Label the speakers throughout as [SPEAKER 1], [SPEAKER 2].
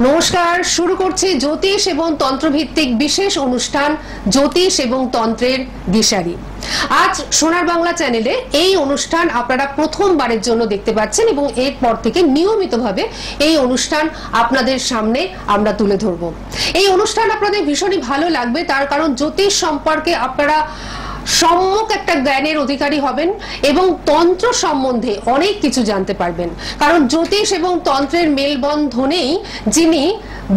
[SPEAKER 1] নমস্কার, শুরু করছি জ্যোতিষ এবং তন্ত্রভিত্তিক বিশেষ অনুষ্ঠান জ্যোতিষ এবং তন্ত্রের দিশারি। আজ সোনার বাংলা চ্যানেলে এই অনুষ্ঠান আপনারা প্রথমবারের জন্য দেখতে পাচ্ছেন এবং এরপর থেকে নিয়মিতভাবে এই অনুষ্ঠান আপনাদের সামনে আমরা তুলে ধরব। এই অনুষ্ঠান আপনাদের ভীষণই ভালো লাগবে, তার কারণ জ্যোতিষ সম্পর্কে আপনারা সম্যক একটা জ্ঞানের অধিকারী হবেন এবং তন্ত্র সম্বন্ধে অনেক কিছু জানতে পারবেন। কারণ জ্যোতিষ এবং তন্ত্রের মেলবন্ধনেই যিনি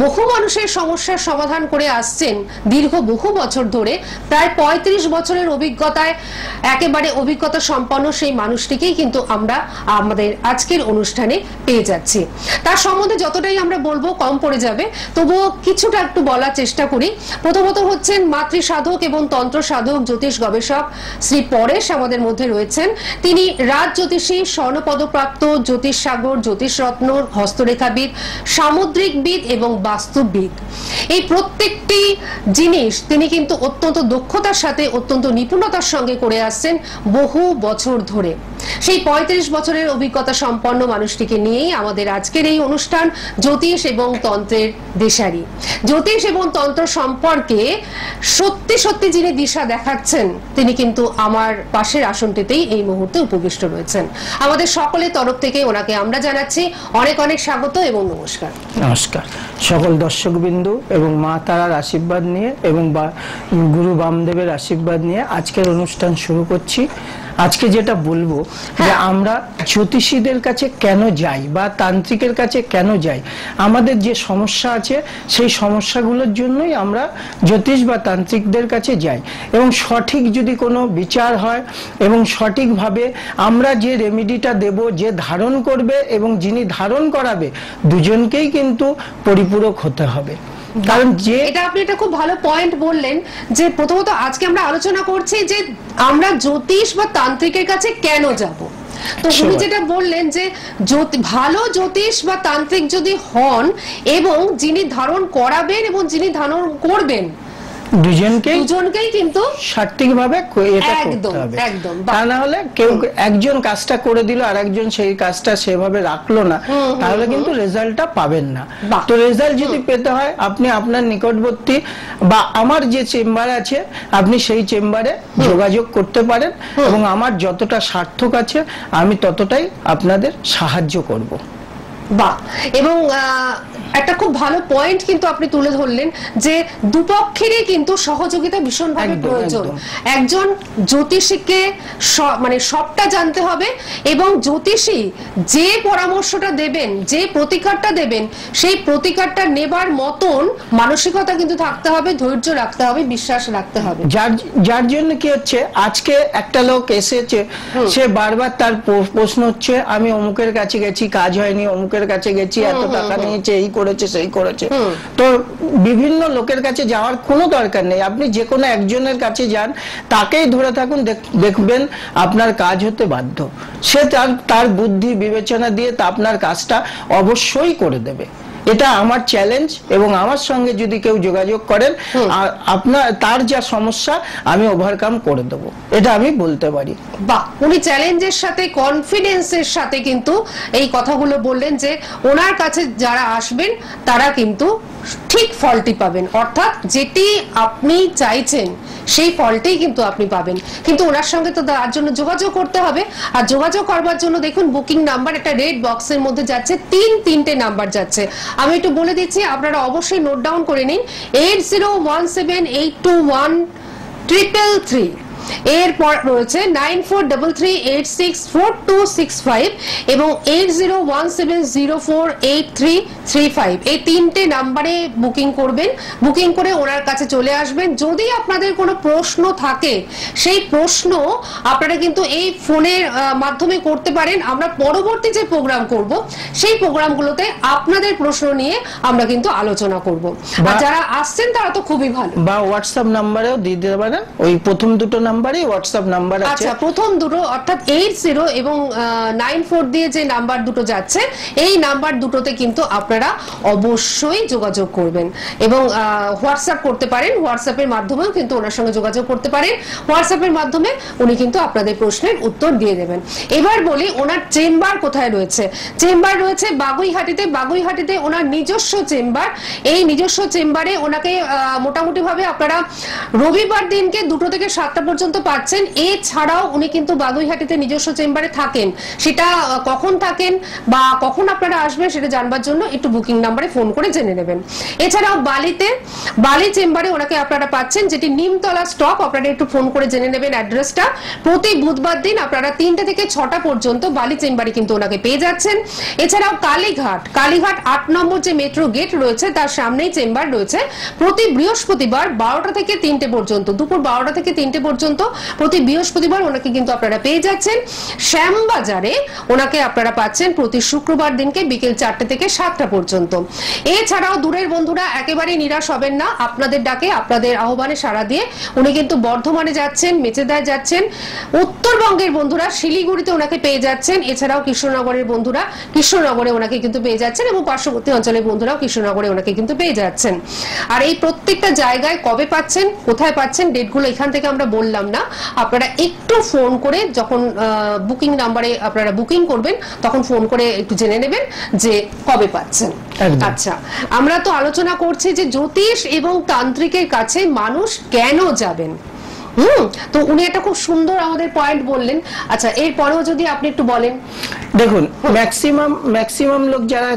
[SPEAKER 1] বহু মানুষের সমস্যার সমাধান করে আসছেন দীর্ঘ বহু বছর ধরে, প্রায় ৩৫ বছরের অভিজ্ঞতায় একেবারে অভিজ্ঞতা সম্পন্ন সেই মানুষটিকেই কিন্তু আমরা আমাদের আজকের অনুষ্ঠানে পেয়ে যাচ্ছি। তার সম্বন্ধে যতটাই আমরা বলবো কম পড়ে যাবে, তবুও কিছুটা একটু বলার চেষ্টা করি। প্রথমত হচ্ছেন মাতৃ সাধক এবং তন্ত্র সাধক জ্যোতিষ গবেষক শ্রী পরেশ আমাদের মধ্যে রয়েছেন। তিনি রাজ জ্যোতিষী, স্বর্ণপদকপ্রাপ্ত জ্যোতিষ সাগর, জ্যোতিষ রত্ন, হস্তরেখাবিদ, সামুদ্রিকবিদ এবং বাস্তুবিদ। এই প্রত্যেকটি জিনিস তিনি কিন্তু অত্যন্ত দক্ষতার সাথে, অত্যন্ত নিপুণতার সঙ্গে করে আসছেন বহু বছর ধরে। সেই ৩৫ বছরের অভিজ্ঞতা সম্পন্ন মানুষটিকে নিয়েই আমাদের আজকের এই অনুষ্ঠান জ্যোতিষ এবং তন্ত্রের দিশারি। জ্যোতিষ এবং তন্ত্র সম্পর্কে সত্যি সত্যি যিনি দিশা দেখাচ্ছেন তিনি কিন্তু আমার পাশের আসনটিতেই এই মুহূর্তে উপবিষ্ট রয়েছেন। আমাদের সকলের তরফ থেকে ওনাকে আমরা জানাচ্ছি অনেক অনেক স্বাগত এবং নমস্কার।
[SPEAKER 2] নমস্কার সকল দর্শকবিন্দু এবং মা তারার আশীর্বাদ নিয়ে এবং গুরু বামদেবের আশীর্বাদ নিয়ে আজকের অনুষ্ঠান শুরু করছি। আজকে যেটা বলবো যে আমরা জ্যোতিষীদের কাছে কেন যাই বা তান্ত্রিকের কাছে কেন যাই, আমাদের যে সমস্যা আছে সেই সমস্যাগুলোর জন্যই আমরা জ্যোতিষ বা তান্ত্রিকদের কাছে যাই। এবং সঠিক যদি কোনো বিচার হয় এবং সঠিকভাবে আমরা যে রেমেডিটা দেব, যে ধারণ করবে এবং যিনি ধারণ করাবে, দুজনকেই কিন্তু পরিপূরক হতে হবে। কারণ যে
[SPEAKER 1] আপনি এটা খুব ভালো পয়েন্ট বললেন যে প্রথমত আজকে আমরা আলোচনা করছি যে আমরা জ্যোতিষ বা তান্ত্রিকের কাছে কেন যাব। তো উনি যেটা বললেন যে ভালো জ্যোতিষ বা তান্ত্রিক যদি হন এবং যিনি ধারণ করাবেন এবং যিনি ধারণ করবেন দুজনকেই কিন্তু
[SPEAKER 2] সঠিকভাবে এটা করতে হবে। তা না হলে কেউ একজন কাজটা করে দিল আর একজন সেই কাজটা সেভাবে রাখলো না, তাহলে কিন্তু রেজাল্টটা পাবেন না। তো রেজাল্ট যদি পেতে হয় আপনি আপনার নিকটবর্তী বা আমার যে চেম্বার আছে আপনি সেই চেম্বারে যোগাযোগ করতে পারেন এবং আমার যতটা সার্থক আছে আমি ততটাই আপনাদের সাহায্য করব।
[SPEAKER 1] বাহ, এবং একটা খুব ভালো পয়েন্ট কিন্তু আপনি তুলে ধরলেন যে দুপক্ষেরই কিন্তু সহযোগিতা ভীষণভাবে প্রয়োজন। একজন জ্যোতিষীকে মানে সবটা জানতে হবে এবং জ্যোতিষী যে পরামর্শটা দেবেন, যে প্রতিকারটা দেবেন, সেই প্রতিকারটা নেবার মতন মানসিকতা কিন্তু থাকতে হবে, ধৈর্য রাখতে হবে, বিশ্বাস রাখতে হবে।
[SPEAKER 2] যার জন্য কি হচ্ছে, আজকে একটা লোক এসেছে, সে বারবার তার প্রশ্ন হচ্ছে আমি অমুকের কাছে গেছি, কাজ হয়নি, অমুকের কাছে গেছি, এত টাকা নিয়েছে, এই করেছে সেই করেছে। তো বিভিন্ন লোকের কাছে যাওয়ার কোনো দরকার নেই, আপনি যে কোনো একজনের কাছে যান, তাকেই ধরে থাকুন, দেখবেন আপনার কাজ হতে বাধ্য। সে তার বুদ্ধি বিবেচনা দিয়ে তা আপনার কাজটা অবশ্যই করে দেবে। এটা আমার চ্যালেঞ্জ এবং আমার সঙ্গে যদি কেউ যোগাযোগ করেন আপনার তার যা সমস্যা আমি ওভারকাম করে দেবো, এটা আমি বলতে পারি।
[SPEAKER 1] বাহ, উনি চ্যালেঞ্জের সাথে কনফিডেন্সের সাথে কিন্তু এই কথাগুলো বললেন যে ওনার কাছে যারা আসবেন তারা কিন্তু ঠিক ফলটি পাবেন, অর্থাৎ যেটি আপনি চাইছেন সেই ফলটাই কিন্তু আপনি পাবেন। কিন্তু ওনার সঙ্গে তো তার জন্য যোগাযোগ করতে হবে, আর যোগাযোগ করবার জন্য দেখুন বুকিং নাম্বার একটা রেড বক্সের মধ্যে যাচ্ছে, তিনটে নাম্বার যাচ্ছে। আমি একটু বলে দিচ্ছি, আপনারা অবশ্যই নোট ডাউন করে নিন। 8017821333 এরপর রয়েছে 9433864265 এবং 8017048335। এই তিনটে নাম্বারে বুকিং করবেন, বুকিং করে ওনার কাছে চলে আসবেন। যদি আপনাদের কোনো প্রশ্ন থাকে সেই প্রশ্ন আপনারা কিন্তু এই ফোনের মাধ্যমে করতে পারেন। আমরা পরবর্তী যে প্রোগ্রাম করব সেই প্রোগ্রামগুলোতে আপনাদের প্রশ্ন নিয়ে আমরা কিন্তু আলোচনা করব। আর যারা আসছেন তারা তো খুবই ভালো,
[SPEAKER 2] বা হোয়াটসঅ্যাপ নাম্বারেও দিয়ে দিতে পারেন, ওই প্রথম দুটো নাম্বার নাম্বারে হোয়াটসঅ্যাপ নাম্বার আছে।
[SPEAKER 1] আচ্ছা, প্রথম দুটো অর্থাৎ 80 এবং 94 দিয়ে যে নাম্বার দুটো যাচ্ছে, এই নাম্বার দুটোতে কিন্তু আপনারা অবশ্যই যোগাযোগ করবেন এবং হোয়াটসঅ্যাপ করতে পারেন। হোয়াটসঅ্যাপের মাধ্যমেও কিন্তু ওনার সঙ্গে যোগাযোগ করতে পারেন। হোয়াটসঅ্যাপের মাধ্যমে উনি কিন্তু আপনাদের প্রশ্নের উত্তর দিয়ে দেবেন। এবার বলি ওনার চেম্বার কোথায় রয়েছে। চেম্বার রয়েছে বাগুইহাটিতে। বাগুইহাটিতে ওনার নিজস্ব চেম্বার। এই নিজস্ব চেম্বারে ওনাকে মোটামুটি ভাবে আপনারা রবিবার দিনকে 2টো থেকে 7টা পর্যন্ত পাচ্ছেন। এছাড়াও উনি কিন্তু বাগুইহাটিতে নিজস্ব চেম্বারে থাকেন। সেটা কখন থাকেন বা কখন আপনারা আসবেন সেটা জানবার জন্য একটু বুকিং নাম্বারে ফোন করে জেনে নেবেন। এছাড়াও বালি চেম্বারে ওনাকে আপনারা পাচ্ছেন, যেটি নিমতলা স্টপ। আপনারা একটু ফোন করে জেনে নেবেন অ্যাড্রেসটা। প্রতি বুধবার দিন আপনারা 3টে থেকে 6টা পর্যন্ত বালি চেম্বারে কিন্তু ওনাকে পেয়ে যাচ্ছেন। এছাড়াও কালীঘাট 8 নম্বর যে মেট্রো গেট রয়েছে তার সামনেই চেম্বার রয়েছে। প্রতি বৃহস্পতিবার 12টা থেকে 3টে পর্যন্ত, দুপুর 12টা থেকে 3টে পর্যন্ত প্রতি বৃহস্পতিবার ওনাকে কিন্তু আপনারা পেয়ে যাচ্ছেন। শ্যামবাজারে ওনাকে আপনারা পাচ্ছেন প্রতি শুক্রবার দিনকে বিকেল 4টে থেকে 7টা পর্যন্ত। এছাড়াও দূরের বন্ধুরা একেবারেই নিরাশ হবেন না। আপনাদের ডাকে, আপনাদের আহ্বানে সাড়া দিয়ে উনি কিন্তু বর্ধমানে যাচ্ছেন, মেচেদায় যাচ্ছেন। উত্তরবঙ্গের বন্ধুরা শিলিগুড়িতে ওনাকে পেয়ে যাচ্ছেন। এছাড়াও কৃষ্ণনগরের বন্ধুরা কৃষ্ণনগরে ওনাকে কিন্তু পেয়ে যাচ্ছেন এবং পার্শ্ববর্তী অঞ্চলের বন্ধুরাও কৃষ্ণনগরে ওনাকে কিন্তু পেয়ে যাচ্ছেন। আর এই প্রত্যেকটা জায়গায় কবে পাচ্ছেন, কোথায় পাচ্ছেন, ডেটগুলো এখান থেকে আমরা বললাম না। আপনারা একটু ফোন করে যখন বুকিং নাম্বারে আপনারা বুকিং করবেন তখন ফোন করে একটু জেনে নেবেন যে কবে পাচ্ছেন। আচ্ছা, আমরা তো আলোচনা করছি যে জ্যোতিষ এবং তান্ত্রিকের কাছে মানুষ কেন যাবেন। তো উনি একটা খুব সুন্দর আমাদের পয়েন্ট বললেন। আচ্ছা, এরপরেও যদি আপনি একটু বলেন।
[SPEAKER 2] দেখুন, ম্যাক্সিমাম লোক যারা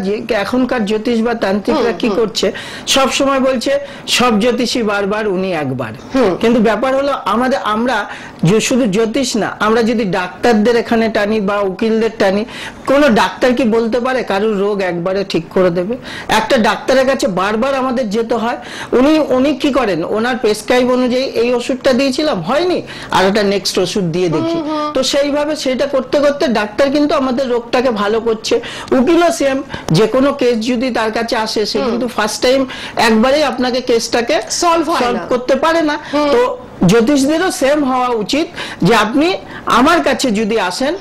[SPEAKER 2] এখনকার জ্যোতিষ বা তান্ত্রিকরা কি করছে, সব সময় বলছে সব জ্যোতিষী বারবার, উনি একবার। কিন্তু ব্যাপার হলো আমরা শুধু জ্যোতিষ না, আমরা যদি ডাক্তারদের এখানে টানি বা উকিলদের টানি, কোন ডাক্তার কি বলতে পারে কারোর রোগ একবারে ঠিক করে দেবে? একটা ডাক্তারের কাছে বারবার আমাদের যেতে হয়। উনি কি করেন, ওনার প্রেসক্রাইব অনুযায়ী এই ওষুধটা দিয়েছিলাম, হয়নি, আর একটা নেক্সট ওষুধ দিয়ে দেখি। তো সেইভাবে সেটা করতে করতে ডাক্তার কিন্তু আমাদের রোগটাকে ভালো করছে। উকিলও সেম, যে কোনো কেস যদি তার কাছে আসে, সে কিন্তু ফার্স্ট টাইম একবারেই আপনাকে কেসটাকে সলভ করতে পারে না। তো জ্যোতিষদেরও সেম হওয়া উচিত যে আপনি আমার কাছে যদি আসেন,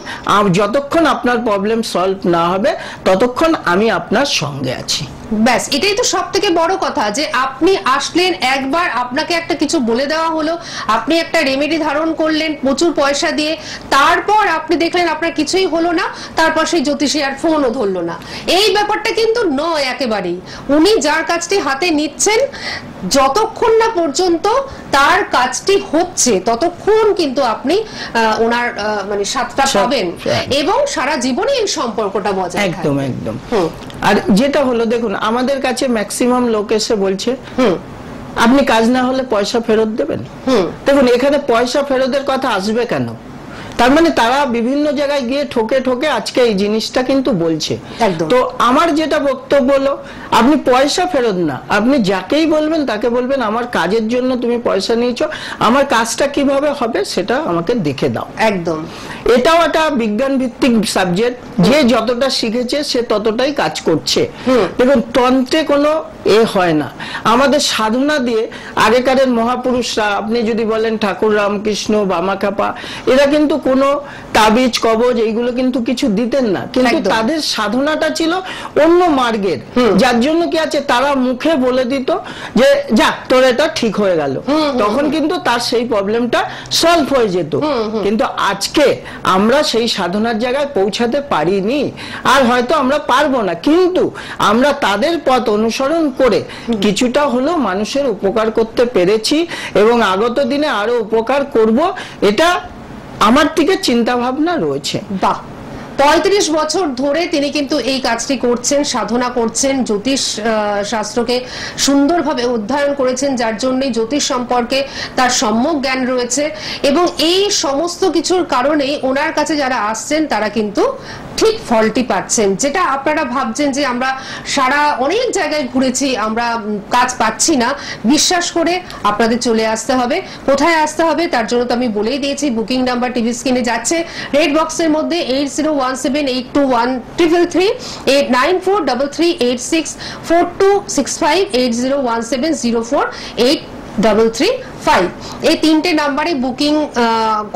[SPEAKER 2] যতক্ষণ আপনার প্রবলেম সলভ না হবে ততক্ষণ আমি আপনার সঙ্গে আছি।
[SPEAKER 1] ব্যাস, এটাই তো সব থেকে বড় কথা, যে আপনি আসলেন একবার, আপনাকে একটা কিছু বলে দেওয়া হলো, আপনি একটা রেমেডি ধারণ করলেন প্রচুর পয়সা দিয়ে, তারপর আপনি দেখলেন আপনার কিছুই হলো না, তারপর সেই জ্যোতিষী আর ফোনও ধরলো না। এই ব্যাপারটা কিন্তু নয় একেবারেই। উনি যার কাজটি হাতে নিচ্ছেন, যতক্ষণ না পর্যন্ত তার কাজটি হচ্ছে ততক্ষণ কিন্তু আপনি ওনার মানে সাথটা পাবেন এবং সারা জীবনে এই সম্পর্কটা বজায় থাকবে।
[SPEAKER 2] একদম একদম। আর যেটা হলো, দেখুন আমাদের কাছে ম্যাক্সিমাম লোক এসে বলছে আপনি কাজ না হলে পয়সা ফেরত দেবেন। দেখুন, এখানে পয়সা ফেরতের কথা আসবে কেন? তার মানে তারা বিভিন্ন জায়গায় গিয়ে ঠকে ঠকে আজকে এই জিনিসটা কিন্তু বলছে। তো আমার যেটা বক্তব্য হলো, আপনি পয়সা ফেরত না, আপনি যাকেই বলবেন তাকে বলবেন আমার কাজের জন্য তুমি পয়সা নিয়েছো, আমার কাজটা কিভাবে হবে সেটা আমাকে দেখে দাও। একদম, এটাও একটা বিজ্ঞান ভিত্তিক সাবজেক্ট। যে যতটা শিখেছে সে ততটাই কাজ করছে। দেখুন, তন্ত্রে কোনো হয় না, আমাদের সাধনা দিয়ে আগেকারের মহাপুরুষরা, আপনি যদি বলেন ঠাকুর রামকৃষ্ণ, বামাখ্যাপা, এরা কিন্তু কোনো তাবিজ কবজ এইগুলো কিন্তু কিছু দিতেন না, কিন্তু তাদের সাধনাটা ছিল অন্য মার্গের, যার জন্য কি আছে তারা মুখে বলে দিত যে যাক তোর এটা ঠিক হয়ে গেল, তখন কিন্তু তার সেই প্রবলেমটা সলভ হয়ে যেত। কিন্তু আজকে আমরা সেই সাধনার জায়গায় পৌঁছাতে পারিনি, আর হয়তো আমরা পারবো না, কিন্তু আমরা তাদের পথ অনুসরণ করে কিছুটা হলেও মানুষের উপকার করতে পেরেছি এবং আগত দিনে আরো উপকার করব, এটা আমার থেকে চিন্তা ভাবনা রয়েছে।
[SPEAKER 1] বাহ, 35 বছর ধরে তিনি কিন্তু এই কাজটি করছেন, সাধনা করছেন, জ্যোতিষ শাস্ত্রকে সুন্দরভাবে অধ্যয়ন করেছেন, যার জন্যই জ্যোতিষ সম্পর্কে তার সম্যক জ্ঞান রয়েছে এবং এই সমস্ত কিছুর কারণেই ওনার কাছে যারা আসছেন তারা কিন্তু ঠিক ফলটি পাচ্ছেন। যেটা আপনারা ভাবছেন যে আমরা সারা অনেক জায়গায় ঘুরেছি, আমরা কাজ পাচ্ছি না, বিশ্বাস করে আপনাদের চলে আসতে হবে। কোথায় আসতে হবে তার জন্য তো আমি বলেই দিয়েছি, বুকিং নাম্বার টিভি স্ক্রিনে যাচ্ছে, রেড বক্সের মধ্যে 8017823333 89433864265 8017048333 5 এই তিনটে নাম্বারে বুকিং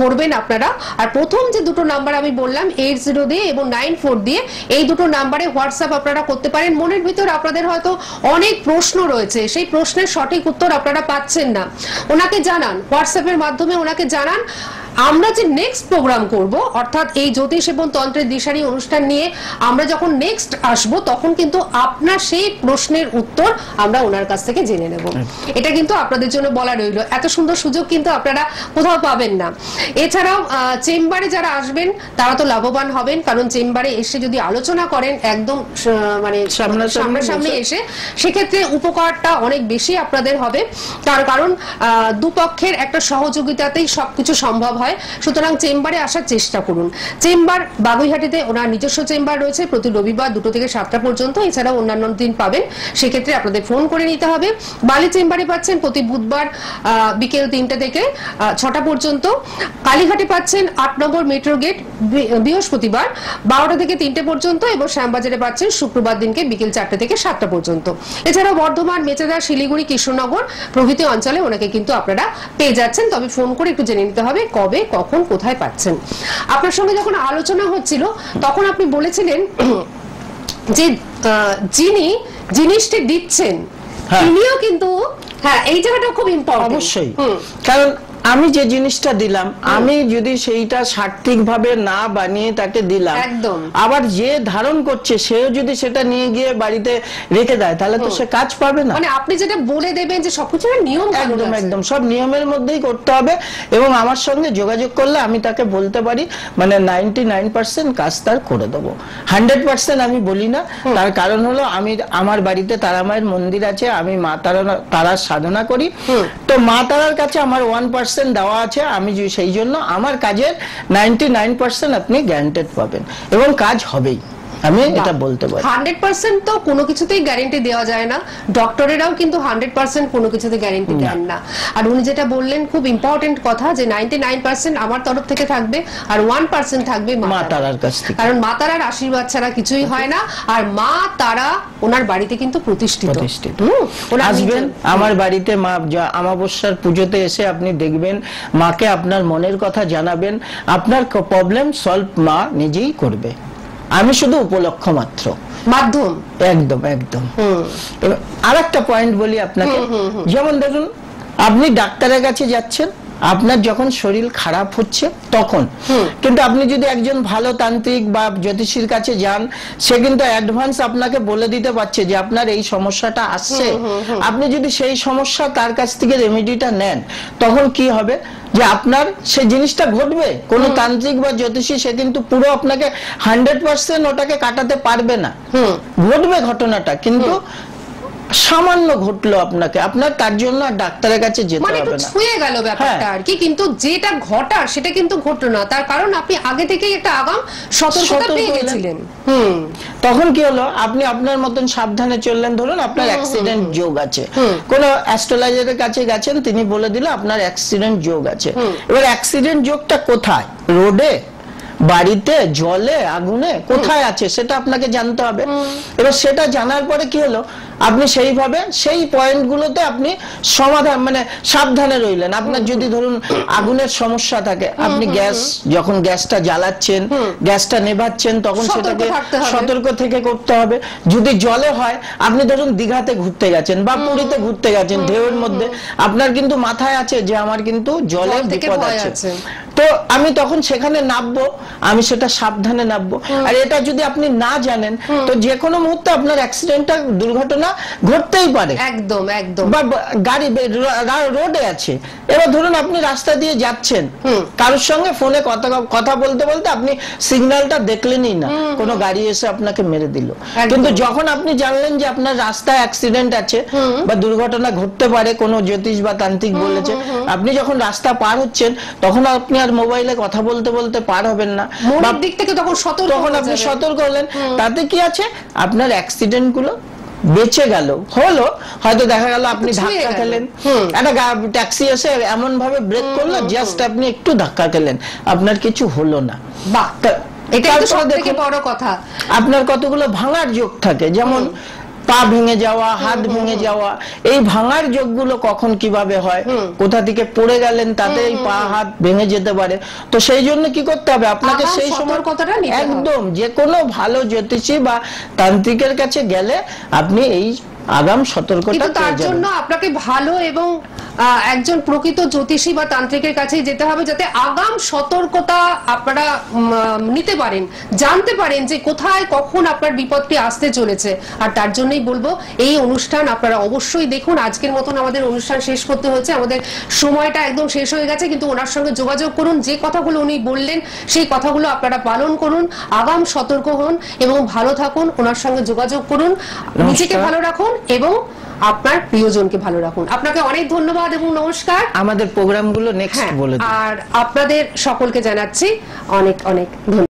[SPEAKER 1] করবেন আপনারা। আর প্রথম যে দুটো নাম্বার আমি বললাম 80 দিয়ে এবং 94 দিয়ে, এই দুটো নাম্বারে হোয়াটসঅ্যাপ আপনারা করতে পারেন। মনের ভিতর আপনাদের হয়তো অনেক প্রশ্ন রয়েছে, সেই প্রশ্নের সঠিক উত্তর আপনারা পাচ্ছেন না, ওনাকে জানান, হোয়াটসঅ্যাপের মাধ্যমে ওনাকে জানান। আমরা যে নেক্সট প্রোগ্রাম করব, অর্থাৎ এই জ্যোতিষ এবং তন্ত্রের দিশারি অনুষ্ঠান নিয়ে আমরা যখন নেক্সট আসব, তখন কিন্তু আপনার সেই প্রশ্নের উত্তর আমরা ওনার কাছ থেকে জেনে নেব। এটা কিন্তু আপনাদের জন্য বলা রইল, এত সুন্দর সুযোগ কিন্তু আপনারা কোথাও পাবেন না। এছাড়াও চেম্বারে যারা আসবেন তারা তো লাভবান হবেন, কারণ চেম্বারে এসে যদি আলোচনা করেন একদম মানে সামনাসামনি এসে, সেক্ষেত্রে উপকারটা অনেক বেশি আপনাদের হবে। তার কারণ দুপক্ষের একটা সহযোগিতাতেই সবকিছু সম্ভব হয়। সুতরাং চেম্বারে আসার চেষ্টা করুন। চেম্বার বাগুইহাটিতে ওনার নিজস্ব চেম্বার রয়েছে প্রতি রবিবার 2টো থেকে 7টা পর্যন্ত, এছাড়াও অন্যান্য দিন পাবেন, সেক্ষেত্রে আপনাদের ফোন করে নিতে হবে। বালি চেম্বারে পাচ্ছেন প্রতি বুধবার বিকেল 3টে থেকে 6টা পর্যন্ত। কালীঘাটে পাচ্ছেন 8 নম্বর মেট্রো গেট বৃহস্পতিবার 12টা থেকে 3টে পর্যন্ত, এবং শ্যামবাজারে পাচ্ছেন শুক্রবার দিনকে বিকেল 4টে থেকে 7টা পর্যন্ত। এছাড়াও বর্ধমান, মেচেদা, শিলিগুড়ি, কৃষ্ণনগর প্রভৃতি অঞ্চলে ওনাকে কিন্তু আপনারা পেয়ে যাচ্ছেন। তবে ফোন করে একটু জেনে নিতে হবে কবে, কখন, কোথায় পাচ্ছেন। আপনার সঙ্গে যখন আলোচনা হচ্ছিল তখন আপনি বলেছিলেন যে যিনি জিনিসটি দিচ্ছেন তিনিও কিন্তু, হ্যাঁ এই জায়গাটা খুব ইম্পর্টেন্ট।
[SPEAKER 2] অবশ্যই, কারণ আমি যে জিনিসটা দিলাম, আমি যদি সেইটা সার্থিকভাবে না বানিয়ে তাকে দিলাম,
[SPEAKER 1] একদম,
[SPEAKER 2] আবার যে ধারণ করছে সেও যদি সেটা নিয়ে গিয়ে বাড়িতে রেখে দেয়, তাহলে তো সে কাজ পাবে না।
[SPEAKER 1] মানে আপনি যেটা বলে দেবেন যে সবকিছু নিয়ম,
[SPEAKER 2] একদম একদম সব নিয়মের মধ্যেই করতে হবে। এবং আমার সঙ্গে যোগাযোগ করলে আমি তাকে বলতে পারি, মানে 99% কাজ তার করে দেবো। 100% আমি বলি না। তার কারণ হলো আমি আমার বাড়িতে তারা মায়ের মন্দির আছে, আমি মা তারার সাধনা করি, তো মা তারার কাছে আমার 1% দেওয়া আছে। আমি সেই জন্য আমার কাজের 99% আপনি গ্যারান্টেড পাবেন এবং কাজ হবেই, আমি এটা বলতে পারি।
[SPEAKER 1] 100% তো কোনো কিছুতেই গ্যারান্টি দেওয়া যায় না, ডক্টরেরাও কিন্তু 100% কোনো কিছুতে গ্যারান্টি দেন না। আর উনি যেটা বললেন খুব ইম্পর্টেন্ট কথা, যে 99% আমার তরফ থেকে থাকবে আর 1% থাকবে মা তারার কাছ থেকে, কারণ মা তারার আশীর্বাদ ছাড়া কিছুই হয় না। আর মা তারা ওনার বাড়িতে কিন্তু প্রতিষ্ঠিত।
[SPEAKER 2] আসবেন আমার বাড়িতে, মা অমাবস্যার পুজোতে এসে আপনি দেখবেন, মাকে আপনার মনের কথা জানাবেন, আপনার প্রবলেম সলভ মা নিজেই করবে। আমি শুধু উপলক্ষ মাত্র, মাধ্যম। একদম একদম। আর একটা পয়েন্ট বলি আপনাকে, যেমন দেখুন আপনি ডাক্তারের কাছে যাচ্ছেন, আপনার যখন শরীর খারাপ হচ্ছে তখন, কিন্তু আপনি যদি একজন ভালো তান্ত্রিক বা জ্যোতিষীর কাছে যান, সে কিন্তু অ্যাডভান্স আপনাকে বলে দিতে পারছে যে আপনার এই সমস্যাটা আসছে। আপনি যদি সেই সমস্যা তার কাছ থেকে রেমেডিটা নেন, তখন কি হবে যে আপনার সেই জিনিসটা ঘটবে। কোন তান্ত্রিক বা জ্যোতিষী সে কিন্তু পুরো আপনাকে 100% ওটাকে কাটাতে পারবে না, ঘটবে ঘটনাটা, কিন্তু সামান্য ঘটলো আপনাকে, আপনার তার জন্য আর ডাক্তারের কাছে যেতে হবে না,
[SPEAKER 1] মানে ছুঁয়ে গেল ব্যাপারটা আর কি। কিন্তু যেটা ঘটার সেটা কিন্তু ঘটলো না, তার কারণ আপনি আগে থেকেই একটা আগাম সতর্কতা পেয়ে গেছিলেন।
[SPEAKER 2] তখন কি হলো, আপনি আপনার মতন সাবধানে চললেন। ধরুন আপনার অ্যাক্সিডেন্ট যোগ আছে, কোন অ্যাস্ট্রোলজারের কাছে গেছেন, তিনি বলে দিল আপনার অ্যাক্সিডেন্ট যোগ আছে। এবার অ্যাক্সিডেন্ট যোগটা কোথায়, রোডে, বাড়িতে, জলে, আগুনে, কোথায় আছে সেটা আপনাকে জানতে হবে। এবার সেটা জানার পরে কি হলো, আপনি সেইভাবে সেই পয়েন্টগুলোতে আপনি সমাধান, মানে সাবধানে রইলেন। আপনার যদি ধরুন আগুনের সমস্যা থাকে, আপনি গ্যাস যখন গ্যাসটা জ্বালাচ্ছেন, গ্যাসটা নেভাচ্ছেন, তখন সেটাকে সতর্ক থেকে করতে হবে। যদি জলে হয়, আপনি ধরুন দীঘাতে ঘুরতে গেছেন বা পুরীতে ঘুরতে গেছেন, ঢেউয়ের মধ্যে, আপনার কিন্তু মাথায় আছে যে আমার কিন্তু জলের বিপদ আছে, তো আমি তখন সেখানে নামবো, আমি সেটা সাবধানে নামবো। আর এটা যদি আপনি না জানেন, তো যে কোনো মুহূর্তে আপনার অ্যাক্সিডেন্টটা, দুর্ঘটনা ঘটতেই পারে।
[SPEAKER 1] একদম একদম।
[SPEAKER 2] বা গাড়ি রোডে আছে, এবার ধরুন আপনি রাস্তা দিয়ে যাচ্ছেন, কারোর সঙ্গে ফোনে কথা বলতে বলতে আপনি সিগন্যালটা দেখলেনই না, কোনো গাড়ি এসে আপনাকে মেরে দিল। কিন্তু যখন আপনি জানলেন যে আপনার রাস্তায় অ্যাক্সিডেন্ট আছে বা দুর্ঘটনা ঘটতে পারে, কোনো জ্যোতিষ বা তান্ত্রিক বলেছে, আপনি যখন রাস্তা পার হচ্ছেন, তখন আপনি আর মোবাইলে কথা বলতে বলতে পার হবেন না,
[SPEAKER 1] দিক থেকে তখন
[SPEAKER 2] আপনি সতর্ক হলেন। তাতে কি আছে, আপনার অ্যাক্সিডেন্ট গুলো বেঁচে গেল। হলো হয়তো দেখা গেল আপনি ধাক্কা খেলেন, একটা ট্যাক্সি এসে এমন ভাবে ব্রেক করলো, জাস্ট আপনি একটু ধাক্কা খেলেন, আপনার কিছু হলো না।
[SPEAKER 1] এটা তো সবথেকে বড় কথা।
[SPEAKER 2] আপনার কতগুলো ভাঙার যোগ থাকে, যেমন পা ভেঙে যাওয়া, হাত ভেঙে যাওয়া, এই ভাঙার যোগগুলো কখন কিভাবে হয়, কোথা থেকে পড়ে গেলেন তাতে এই পা হাত ভেঙে যেতে পারে। তো সেই জন্য কি করতে হবে আপনাকে সেই সময় একদম যে কোনো ভালো জ্যোতিষী বা তান্ত্রিকের কাছে গেলে আপনি এই আগাম সতর্কতা।
[SPEAKER 1] তার জন্য আপনাকে ভালো এবং একজন প্রকৃত জ্যোতিষী বা তান্ত্রিকের কাছে যেতে হবে, যাতে আগাম সতর্কতা আপনারা নিতে পারেন, জানতে পারেন যে কোথায় কখন আপনার বিপদটি আসতে চলেছে। আর তার জন্যই বলবো এই অনুষ্ঠান আপনারা অবশ্যই দেখুন। আজকের মতন আমাদের অনুষ্ঠান শেষ করতে হচ্ছে, আমাদের সময়টা একদম শেষ হয়ে গেছে, কিন্তু ওনার সঙ্গে যোগাযোগ করুন। যে কথাগুলো উনি বললেন সেই কথাগুলো আপনারা পালন করুন, আগাম সতর্ক হন এবং ভালো থাকুন। ওনার সঙ্গে যোগাযোগ করুন, নিজেকে ভালো রাখুন এবং আপনার প্রিয়জনকে ভালো রাখুন। আপনাকে অনেক ধন্যবাদ এবং নমস্কার।
[SPEAKER 2] আমাদের প্রোগ্রামগুলো নেক্সট বলে দিন।
[SPEAKER 1] আর আপনাদের সকলকে জানাচ্ছি অনেক অনেক ধন্যবাদ।